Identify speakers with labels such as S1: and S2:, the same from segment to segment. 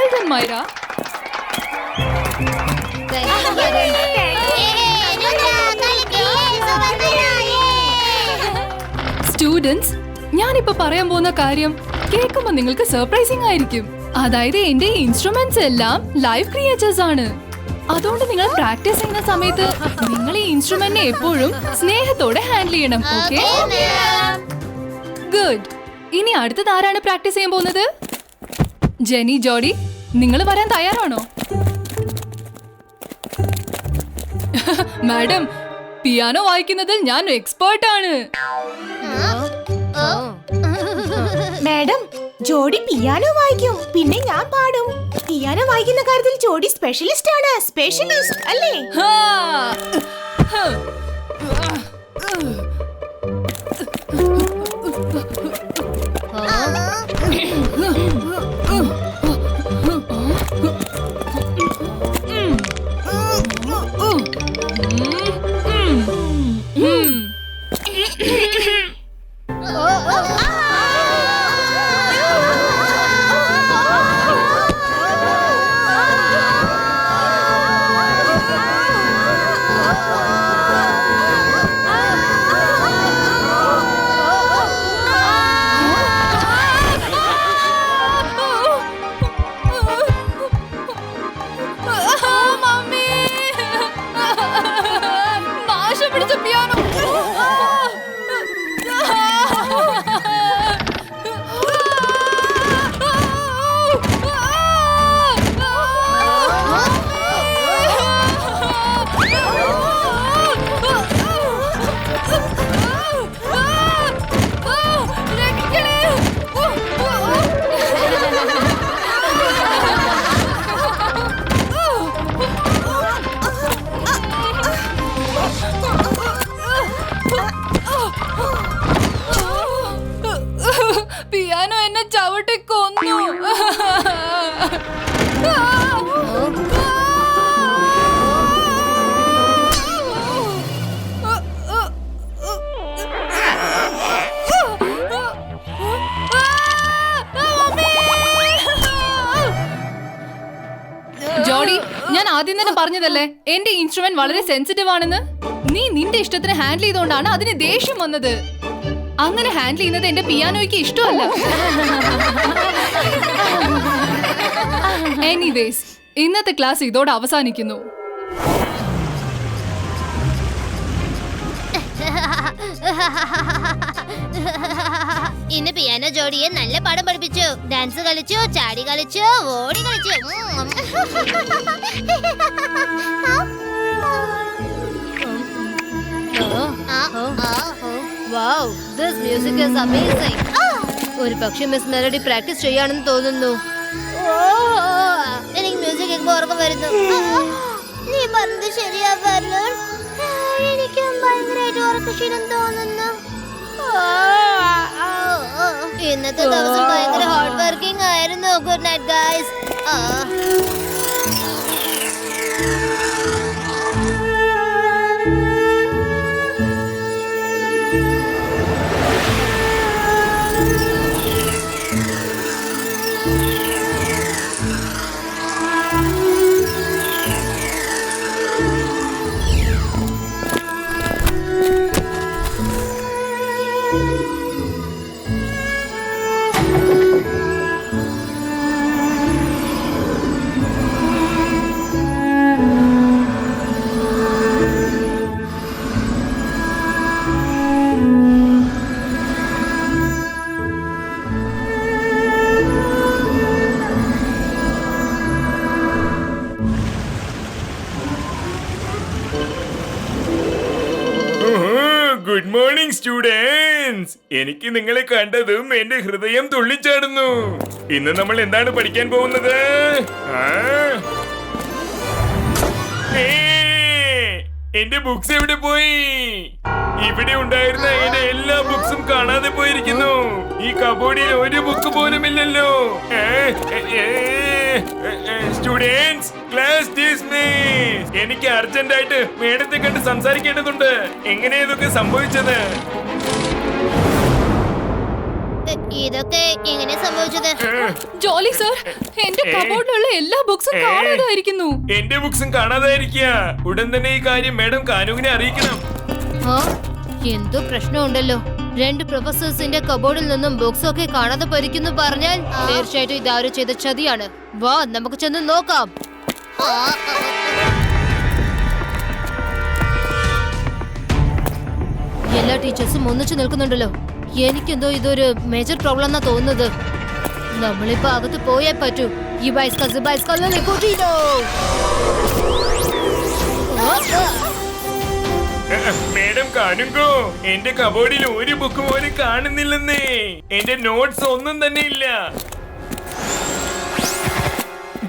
S1: Well done, Myra. Students, ഞാനിപ്പോ പറയാൻ പോകുന്ന കാര്യം കേൾക്കുമ്പോൾ നിങ്ങൾക്ക് സർപ്രൈസിംഗ് ആയിരിക്കും. അതായത് എന്റെ ഇൻസ്ട്രുമെന്റ്സ് എല്ലാം ലൈവ് ക്രിയേച്ചേഴ്സ് ആണ്. അതുകൊണ്ട് നിങ്ങൾ പ്രാക്ടീസ് ചെയ്യുന്ന സമയത്ത് നിങ്ങൾ ഈ ഇൻസ്ട്രുമെന്റിനെ എപ്പോഴും സ്നേഹത്തോടെ ഹാൻഡിൽ ചെയ്യണം. ഓക്കേ? ഗുഡ്. ഇനി അടുത്തത് ആരാണ് പ്രാക്ടീസ് ചെയ്യാൻ പോകുന്നത്? ജെനി, ജോഡി, നിങ്ങൾ വരാൻ തയ്യാറാണോ? മാഡം, പിയാനോ വായിക്കുന്നതിൽ ഞാൻ എക്സ്പേർട്ട് ആണ്.
S2: മാഡം, ജോഡി പിയാനോ വായിക്കും, പിന്നെ ഞാൻ പാടും. പിയാനോ വായിക്കുന്ന കാര്യത്തിൽ ജോഡി സ്പെഷ്യലിസ്റ്റ് ആണ്. സ്പെഷ്യലിസ്റ്റ് അല്ലേ?
S1: പിയാനോ എന്നെ ചവിട്ടി കൊന്നു. ജോഡി, ഞാൻ ആദ്യം തന്നെ പറഞ്ഞതല്ലേ എന്റെ ഇൻസ്ട്രുമെന്റ് വളരെ സെൻസിറ്റീവ് ആണെന്ന്. നീ നിന്റെ ഇഷ്ടത്തിന് ഹാൻഡിൽ ചെയ്തോണ്ടാണ് അതിന് ദേഷ്യം വന്നത്. അങ്ങനെ ഹാൻഡിൽ ചെയ്യുന്നത് എന്റെ പിയാനോയ്ക്ക് ഇഷ്ടമല്ല. എനിവേസ്, ഇന്നത്തെ ക്ലാസ് ഇതോടെ അവസാനിക്കുന്നു.
S3: ഇന്ന് പിയാനോ ജോഡിയെ നല്ല പാഠം പഠിപ്പിച്ചു. ഡാൻസ് കളിച്ചു, ചാടി കളിച്ചു, ഓടി കളിച്ചു.
S4: Wow, this music is amazing. ഒരു പക്ഷേ മിസ് മെലഡി പ്രാക്ടീസ് ചെയ്യാണെന്ന് തോന്നുന്നു.
S3: എനിക്ക് മ്യൂസിക് കേൾക്കുമ്പോൾ ഉറക്കം വരുന്നു. നീ പറഞ്ഞത് ശരിയാ ഫെർലൂൺ. എനിക്ക് ഭയങ്കരമായിട്ട് ഉറക്കക്ഷീണം തോന്നുന്നു. ഇന്നത്തെ ദിവസം ഭയങ്കര ഹാർഡ് വർക്കിംഗ് ആയിരുന്നു. Good night guys.
S5: Good morning students. എനിക്ക് നിങ്ങളെ കണ്ടതും എന്റെ ഹൃദയം തുള്ളിച്ചാടുന്നു. ഇന്ന് നമ്മൾ എന്താണ് പഠിക്കാൻ പോകുന്നത്? എന്റെ ബുക്സ് എവിടെ പോയി? ഇവിടെ ഉണ്ടായിരുന്ന എന്റെ എല്ലാ ബുക്സും കാണാതെ പോയിരിക്കുന്നു. ഈ കബോർഡിൽ ഒരു ബുക്ക് പോലും ഇല്ലല്ലോ. Students, class dismiss. എനിക്ക് അർജന്റ് ആയിട്ട് മേഡത്തെ കണ്ട് സംസാരിക്കേണ്ടതുണ്ട്. എങ്ങനെയാ ഇതൊക്കെ സംഭവിച്ചത്?
S3: ഇതൊക്കെ എങ്ങനെ സംഭവിച്ചത്?
S1: ജോളി സർ, എന്റെ കബോർഡിലുള്ള എല്ലാ ബുക്സും കാണാതായിരിക്കുന്നു.
S5: എന്റെ ബുക്സും കാണാതായിരിക്കുക. ഉടൻ തന്നെ ഈ കാര്യം മാഡം കാനുവിനെ അറിയിക്കണം.
S4: എന്തോ പ്രശ്നമുണ്ടല്ലോ. 2 പ്രൊഫസേഴ്സിന്റെ കബോർഡിൽ നിന്നും ബുക്സ് ഒക്കെ കാണാതെ പോയിരിക്കുന്നു പറഞ്ഞാൽ തീർച്ചയായിട്ടും ഇതാരും ചെയ്ത ചതിയാണ്. വാ നമുക്ക് ചെന്ന് നോക്കാം. എല്ലാ ടീച്ചേഴ്സും ഒന്നിച്ചു നിൽക്കുന്നുണ്ടല്ലോ. എനിക്കെന്തോ ഇതൊരു മേജർ പ്രോബ്ലം എന്നാ തോന്നുന്നത്. നമ്മളിപ്പോ അകത്ത് പോയേ പറ്റൂ. ഈ
S5: മേഡം കാനുങ്കോ, എന്റെ കബോർഡിൽ ഒരു ബുക്ക് പോലും കാണുന്നില്ലെന്നേ. എന്റെ നോട്ട്സ് ഒന്നും തന്നെ ഇല്ല.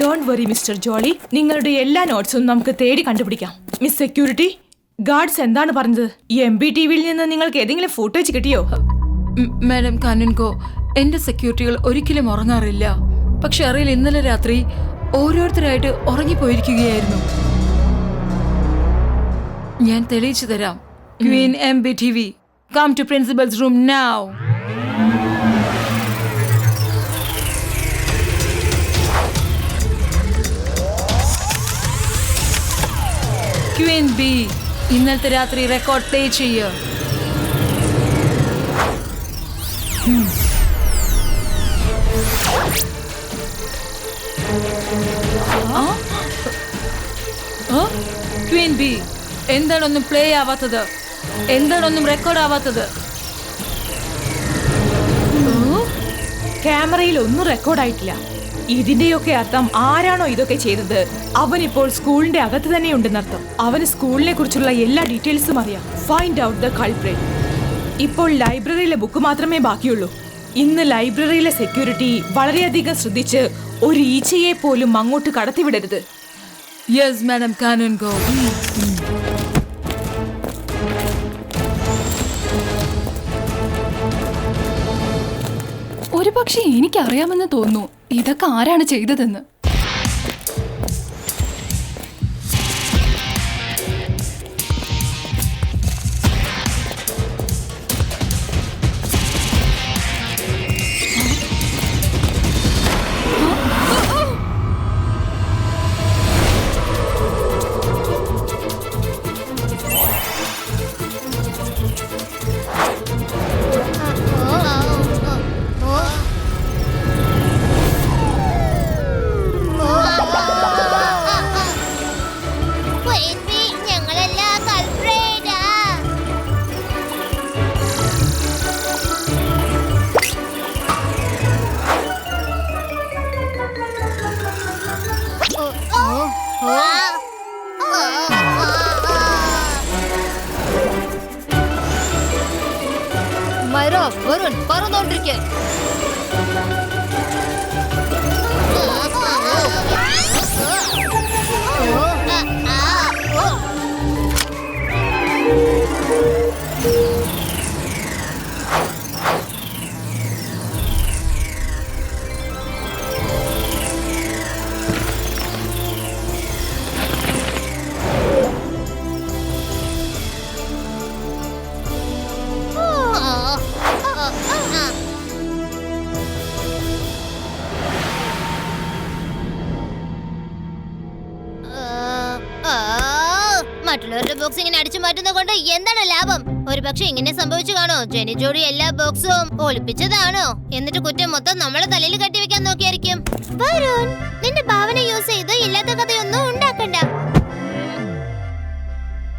S2: ഡോണ്ട് വറി മിസ്റ്റർ ജോളി, നിങ്ങളുടെ എല്ലാ നോട്ട്സും നമുക്ക് തേടി കണ്ടുപിടിക്കാം. മിസ് സെക്യൂരിറ്റി ഗാർഡ്സ് എന്താണ് പറഞ്ഞത്? ഈ MBTVയിൽ നിന്ന് നിങ്ങൾക്ക് ഏതെങ്കിലും ഫുട്ടേജ് കിട്ടിയോ?
S6: മാഡം കാനുൻകോ, എന്റെ സെക്യൂരിറ്റികൾ ഒരിക്കലും ഉറങ്ങാറില്ല. പക്ഷെ അറിയില്ല, ഇന്നലെ രാത്രി ഓരോരുത്തരായിട്ട് ഉറങ്ങിപ്പോയിരിക്കുകയായിരുന്നു. ഞാൻ തെളിയിച്ചു തരാം. Queen MBTV, come to principal's room now. Queen B, ഇന്നലത്തെ രാത്രി റെക്കോർഡ് പ്ലേ ചെയ്യുക. ക്വീൻ ബി, എന്താണൊന്നും പ്ലേ ആവാത്തത്? എന്താണൊന്നും റെക്കോർഡ് ആവാത്തത്?
S2: ക്യാമറയിൽ ഒന്നും റെക്കോർഡായിട്ടില്ല. ഇതിന്റെയൊക്കെ അർത്ഥം ആരാണോ ഇതൊക്കെ ചെയ്തത് അവനിപ്പോൾ സ്കൂളിന്റെ അകത്ത് തന്നെ ഉണ്ടെന്നർത്ഥം. അവന് സ്കൂളിനെ കുറിച്ചുള്ള എല്ലാ ഡീറ്റെയിൽസും അറിയാം. Find out the culprit. ഇപ്പോൾ ലൈബ്രറിയിലെ ബുക്ക് മാത്രമേ ബാക്കിയുള്ളൂ. ഇന്ന് ലൈബ്രറിയിലെ സെക്യൂരിറ്റി വളരെയധികം ശ്രദ്ധിച്ച് ഒരു ഈച്ചയെ പോലും അങ്ങോട്ട് കടത്തിവിടരുത്.
S6: Yes madam കാനുൻകോ.
S1: ഒരു പക്ഷെ എനിക്കറിയാമെന്ന് തോന്നുന്നു ഇതൊക്കെ ആരാണ് ചെയ്തതെന്ന്.
S4: മൈറ, വരുൺ പറന്നോണ്ടിരിക്കെ. മറ്റുള്ളവരുടെ ബോക്സ് ഇങ്ങനെ അടിച്ചു മാറ്റുന്നത് കൊണ്ട് എന്താണ് ലാഭം? ഒരു പക്ഷെ ഇങ്ങനെ സംഭവിച്ചു കാണോ? ജെനി ജോഡി എല്ലാ ബോക്സും ഒളിപ്പിച്ചതാണോ? എന്നിട്ട് കുറ്റം മൊത്തം നമ്മളെ തലയിൽ കെട്ടിവെക്കാൻ നോക്കിയായിരിക്കും. വരുൺ, നിന്റെ ഭാവന യൂസ് ചെയ്ത് ഇല്ലാത്ത കഥയൊന്നും ഉണ്ടാക്കണ്ട.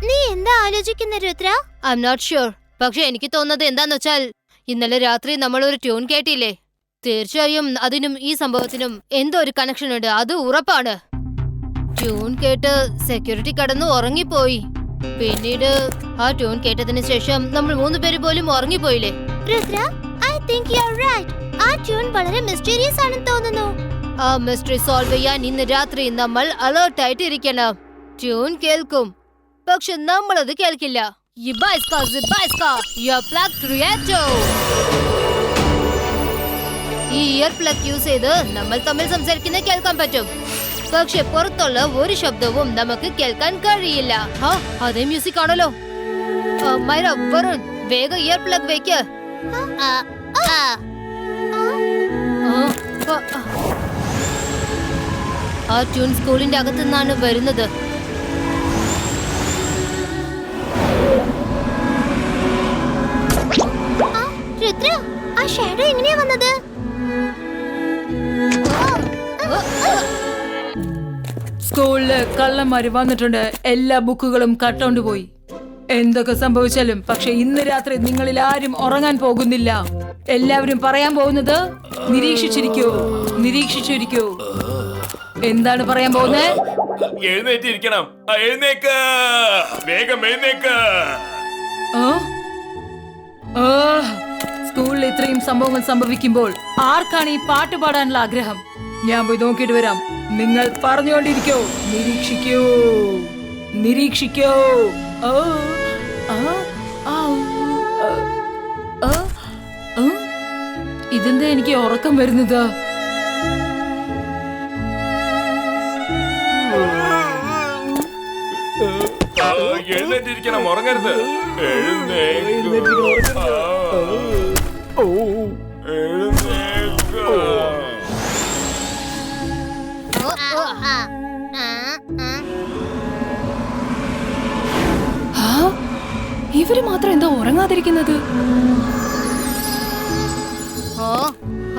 S4: നീ എന്താ ആലോചിക്കുന്ന Rudra? I am not sure. പക്ഷെ എനിക്ക് തോന്നുന്നത് എന്താന്ന് വെച്ചാൽ ഇന്നലെ രാത്രി നമ്മൾ ഒരു ട്യൂൺ കേട്ടില്ലേ? തീർച്ചയായും അതിനും ഈ സംഭവത്തിനും എന്തോ ഒരു കണക്ഷൻ ഉണ്ട്, അത് ഉറപ്പാണ്. ട്യൂൺ കേട്ട് സെക്യൂരിറ്റി കടന്നു ഉറങ്ങിപ്പോയി. പിന്നീട് ആ ട്യൂൺ കേട്ടതിന് ശേഷം നമ്മൾ 3 പേര് പോലും ഉറങ്ങിപ്പോയില്ലേ? Rudra, I think you are right. ആ ട്യൂൺ വളരെ മിസ്റ്റീരിയസ് ആണെന്ന് തോന്നുന്നു. ആ മിസ്റ്ററി സോൾവ് ചെയ്യാൻ ഇന്ന് രാത്രി നമ്മൾ അലേർട്ട് ആയിട്ട് ഇരിക്കണം. ട്യൂൺ കേൾക്കും, പക്ഷെ നമ്മൾ അത് കേൾക്കില്ല. ഈ ഇയർ പ്ലഗ് യൂസ് ചെയ്ത് നമ്മൾ തമ്മിൽ സംസാരിക്കുന്നത് കേൾക്കാൻ പറ്റും, പക്ഷെ പുറത്തുള്ള ഒരു ശബ്ദവും നമുക്ക് കേൾക്കാൻ കഴിയില്ല. അതേ മ്യൂസിക് ആണല്ലോ. മൈറ, വരുൺ, വേഗം ഇയർ പ്ലഗ് വെക്ക്. ആ ട്യൂൺ സ്കൂളിന്റെ അകത്തു നിന്നാണ് വരുന്നത്.
S3: രുദ്ര, ആ ഷാഡോ എങ്ങനെയാ വന്നത്?
S6: സ്കൂളില് കള്ളന്മാര് വന്നിട്ടുണ്ട്. എല്ലാ ബുക്കുകളും കട്ടോണ്ട് പോയി. എന്തൊക്കെ സംഭവിച്ചാലും പക്ഷെ ഇന്ന് രാത്രി നിങ്ങളിൽ ആരും ഉറങ്ങാൻ പോകുന്നില്ല. എല്ലാവരും പറയാൻ പോകുന്നത് നിരീക്ഷിച്ചിരിക്കൂ, നിരീക്ഷിച്ചിരിക്കൂ. എന്താണ് പറയാൻ പോകുന്നത്?
S5: എഴുന്നേറ്റിരിക്കണം. എഴുന്നേക്ക്, വേഗം എഴുന്നേക്ക്.
S6: സ്കൂളിൽ ഇത്രയും സംഭവങ്ങൾ സംഭവിക്കുമ്പോൾ ആർക്കാണ് ഈ പാട്ട് പാടാനുള്ള ആഗ്രഹം? ഞാൻ പോയി നോക്കിയിട്ട് വരാം. നിങ്ങൾ പറഞ്ഞുകൊണ്ടിരിക്കോ, നിരീക്ഷിക്കൂ, നിരീക്ഷിക്കൂ. ഇതെന്താ എനിക്ക് ഉറക്കം വരുന്നത്?
S5: എഴുന്നേറ്റിരിക്കണം, ഉറങ്ങരുത്. എഴുന്നേക്ക്.
S1: ഇവര് മാത്രം എന്താ ഉറങ്ങാതിരിക്കുന്നത്?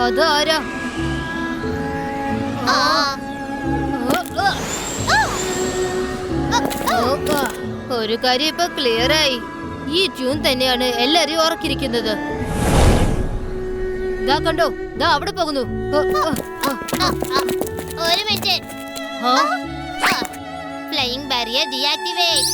S4: അതാരാ? ഒരു കാര്യം ഇപ്പൊ ക്ലിയർ ആയി. ഈ ട്യൂൺ തന്നെയാണ് എല്ലാരെയും ഉറക്കിരിക്കുന്നത്. ദാ കണ്ടോ, ദാ അവിടെ പോകുന്നു.
S3: ഒരു മിനിറ്റ്. Flying barrier deactivate.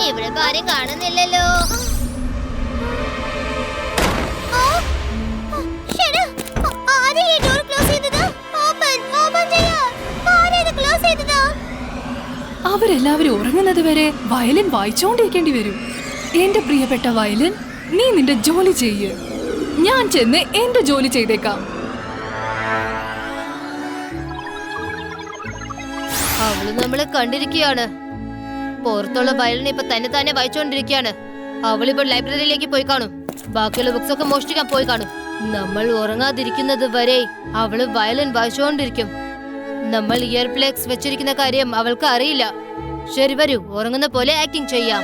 S3: ഇവിടെ ആരും കാണുന്നില്ലല്ലോ.
S1: അവരെല്ലാവരും ഉറങ്ങുന്നത് വരെ വയലിൻ വായിച്ചോണ്ടിരിക്കേണ്ടി വരും. എന്റെ പ്രിയപ്പെട്ട വയലിൻ, നീ നിന്റെ ജോലി ചെയ്യ്. ഞാൻ ചെന്ന് എന്റെ ജോലി ചെയ്തേക്കാം.
S4: അവള് നമ്മളെ കണ്ടിരിക്കുകയാണ്. പുറത്തുള്ള വയലിനെ ഇപ്പൊ തന്നെ വായിച്ചോണ്ടിരിക്കുകയാണ്. അവളിപ്പോ ലൈബ്രറിയിലേക്ക് പോയി കാണും. ബാക്കിയുള്ള ബുക്സ് ഒക്കെ മോഷ്ടിക്കാൻ പോയി കാണും. നമ്മൾ ഉറങ്ങാതിരിക്കുന്നത് വരെ അവള് വയലിൻ വായിച്ചോണ്ടിരിക്കും. നമ്മൾ ഇയർ പ്ലഗ്സ് വെച്ചിരിക്കുന്ന കാര്യം അവൾക്ക് അറിയില്ല. ശരി, വരൂ, ഉറങ്ങുന്ന പോലെ ആക്ടിങ് ചെയ്യാം.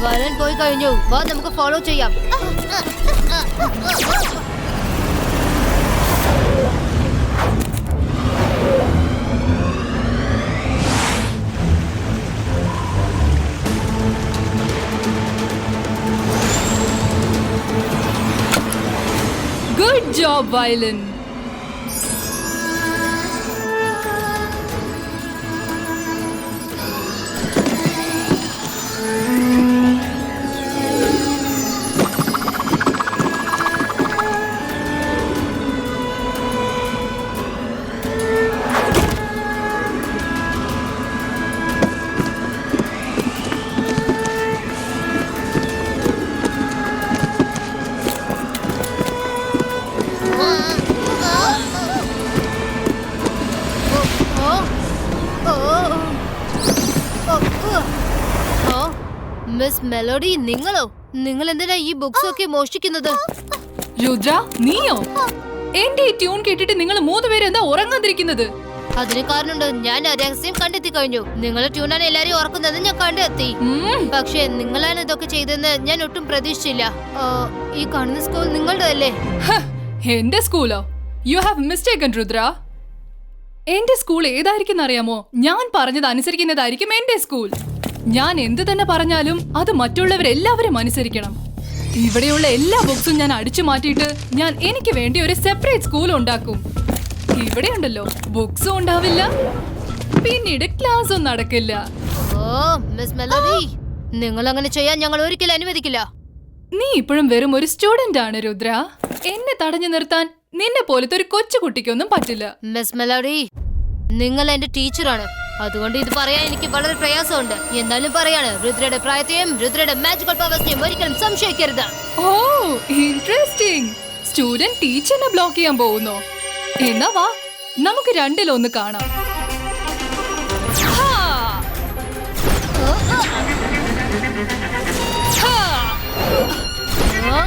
S4: വയലിൻ പോയി കഴിഞ്ഞു. വാ, നമുക്ക് ഫോളോ ചെയ്യാം.
S1: Good job, violin.
S4: Miss melody, നിങ്ങൾ എന്തിനാ ഈ ബുക്സ് ഒക്കെ മോഷ്ടിക്കുന്നത്?
S1: രുദ്ര, നീയോ? എന്റെ ഈ ട്യൂൺ കേട്ടിട്ട് നിങ്ങൾ 3 പേര് എന്താ ഉറങ്ങാതിരിക്കുന്നത്?
S4: അതിന് കാരണമുണ്ട്. ഞാൻ ആ രഹസ്യം കണ്ടെത്തി കഴിഞ്ഞു. നിങ്ങളെ ട്യൂണാണ് എല്ലാരും ഓർക്കുന്നത് ഞാൻ കണ്ടെത്തി. പക്ഷെ നിങ്ങളാണ് ഇതൊക്കെ ചെയ്തെന്ന് ഞാൻ ഒട്ടും പ്രതീക്ഷിച്ചില്ല. ഈ കാണുന്ന സ്കൂൾ നിങ്ങളുടെ അല്ലേ?
S1: എന്റെ സ്കൂളോ? You have mistaken Rudra. എന്റെ സ്കൂൾ ഏതായിരിക്കും അറിയാമോ? ഞാൻ പറഞ്ഞത് അനുസരിക്കുന്നതായിരിക്കും എന്റെ സ്കൂൾ. ഞാൻ എന്ത് തന്നെ പറഞ്ഞാലും അത് മറ്റുള്ളവരെല്ലാവരും അനുസരിക്കണം. ഇവിടെയുള്ള എല്ലാ ബുക്സും ഞാൻ അടിച്ചു മാറ്റിയിട്ട് ഞാൻ എനിക്ക് വേണ്ടി ഒരു സെപ്പറേറ്റ് സ്കൂൾ ഉണ്ടാക്കും. ഇവിടെ ഉണ്ടല്ലോ ബുക്സും ഉണ്ടാവില്ല, പിന്നീട് ക്ലാസ്സും നടക്കില്ല.
S4: ഓ മിസ് മെലഡി, നിങ്ങൾ അങ്ങനെ ചെയ്യാൻ ഞങ്ങൾ ഒരിക്കലും അനുവദിക്കില്ല.
S1: നീ ഇപ്പോഴും വെറും ഒരു സ്റ്റുഡന്റ് ആണ് രുദ്ര. എന്നെ തടഞ്ഞു നിർത്താൻ നിന്നെ പോലത്തെ ഒരു കൊച്ചു കുട്ടിക്കൊന്നും പറ്റില്ല.
S4: മിസ് മെലഡി, നിങ്ങൾ എന്റെ ടീച്ചറാണ്, അതുകൊണ്ട് ഇത് പറയാൻ എനിക്ക് വളരെ പ്രയാസമുണ്ട്. എന്നാലും പറയാണ്, രുദ്രയുടെ പ്രായത്തെയും രുദ്രയുടെ മാജിക്കൽ പവേഴ്സിനെയും ഒരിക്കലും സംശയിക്കരുത്.
S1: ഓ ഇൻട്രസ്റ്റിംഗ്. സ്റ്റുഡന്റ് ടീച്ചറിനെ ബ്ലോക്ക് ചെയ്യാൻ പോകുന്നോ? എന്നാ വാ, നമുക്ക് രണ്ടിലൊന്ന് കാണാം. ഹാ! ഹാ! ഹാ! ഹാ! ഓ!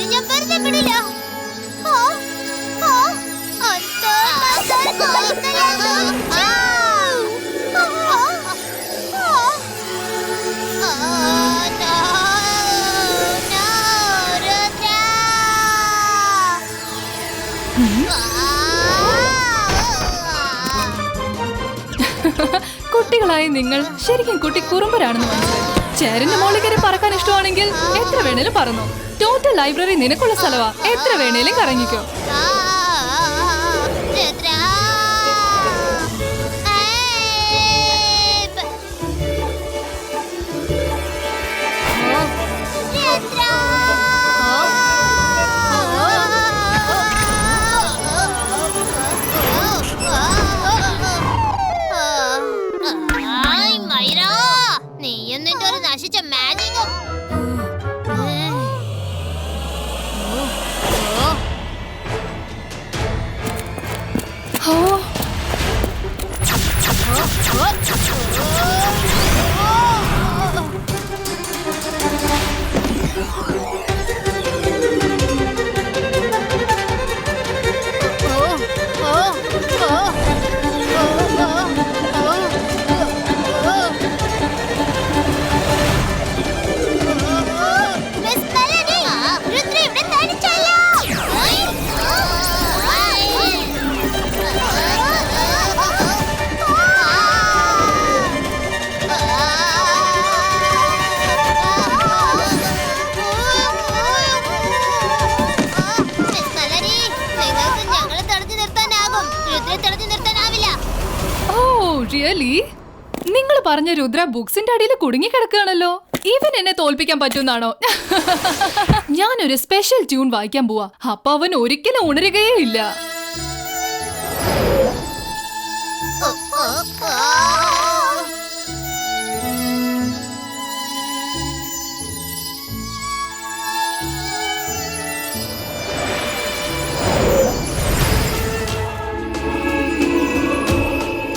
S3: അവരെ ഞാൻ വെറുതെ വിടില്ല.
S1: കുട്ടികളായി നിങ്ങൾ ശരിക്കും കുട്ടി കുറുമ്പരാണെന്ന് മനസ്സിലായി. ചേരന്റെ മോളിൽ കയറി പറക്കാൻ ഇഷ്ടമാണെങ്കിൽ എത്ര വേണേലും പറന്നോ. ടോട്ടൽ ലൈബ്രറി നിനക്കുള്ള സ്ഥലവാ, എത്ര വേണേലും കറങ്ങിക്കോ.
S3: നശിച്ച മാജിക്കും
S1: ഓ നിങ്ങൾ പറഞ്ഞ രുദ്ര ബുക്സിന്റെ അടിയിൽ കുടുങ്ങി കിടക്കുകയാണല്ലോ. ഇവൻ എന്നെ തോൽപ്പിക്കാൻ പറ്റുന്നാണോ? ഞാനൊരു സ്പെഷ്യൽ ട്യൂൺ വായിക്കാൻ പോവാ, അപ്പൊ അവൻ ഒരിക്കലും ഉണരുകയേ ഇല്ല.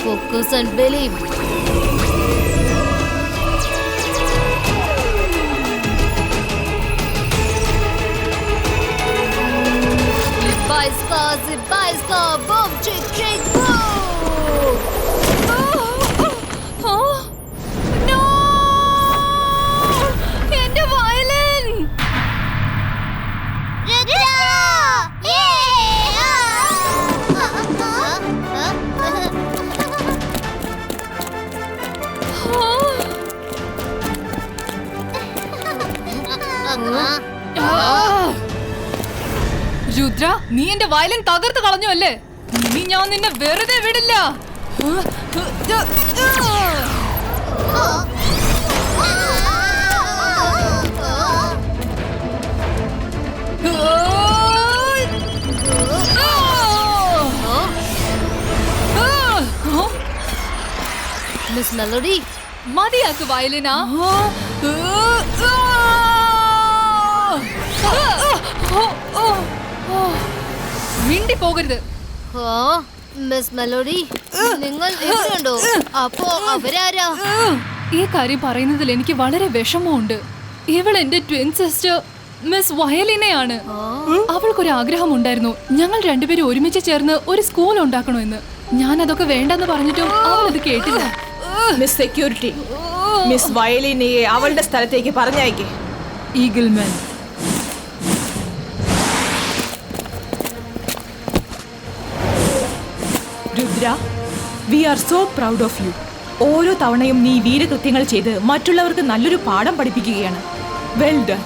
S4: Focus and believe. Zibaiska, boom, chick, chick, boom!
S1: No! എന്റെ വയലിൻ! രുദ്ര, നീ എന്റെ വയലിൻ തകർത്ത് കളഞ്ഞു അല്ലേ? ഇനി ഞാൻ നിന്നെ വെറുതെ വിടില്ല.
S3: ആ
S4: മിസ് മെലഡി,
S1: മതിയാക്ക് വയലിന. മിണ്ടി പോകരുത്.
S4: ആ, മിസ് മെലഡി, നിങ്ങൾ എവിടെയുണ്ടോ? അപ്പോ അവരാരാ?
S1: ഈ കാര്യം പറയുന്നതിൽ എനിക്ക് വളരെ വിഷമമുണ്ട്. ഇവൾ എന്റെ ട്വിൻ സിസ്റ്റർ മിസ് വയലിനയാണ്. അവൾക്കൊരു ആഗ്രഹം ഉണ്ടായിരുന്നു, ഞങ്ങൾ രണ്ടുപേരും ഒരുമിച്ച് ചേർന്ന് ഒരു സ്കൂൾ ഉണ്ടാക്കണമെന്ന്. ഞാൻ അതൊക്കെ വേണ്ടെന്ന് പറഞ്ഞിട്ടും അവൾ അത് കേട്ടില്ല.
S2: മിസ് സെക്യൂരിറ്റി, മിസ് വയലിനയെ അവളുടെ സ്ഥലത്തേക്ക് പറഞ്ഞയക്കേ.
S6: Eagleman,
S2: Rudra, we are so proud of you. ഓരോ തവണയും നീ വീരകൃത്യങ്ങൾ ചെയ്ത് മറ്റുള്ളവർക്ക് നല്ലൊരു പാഠം പഠിപ്പിക്കുകയാണ്. Well done.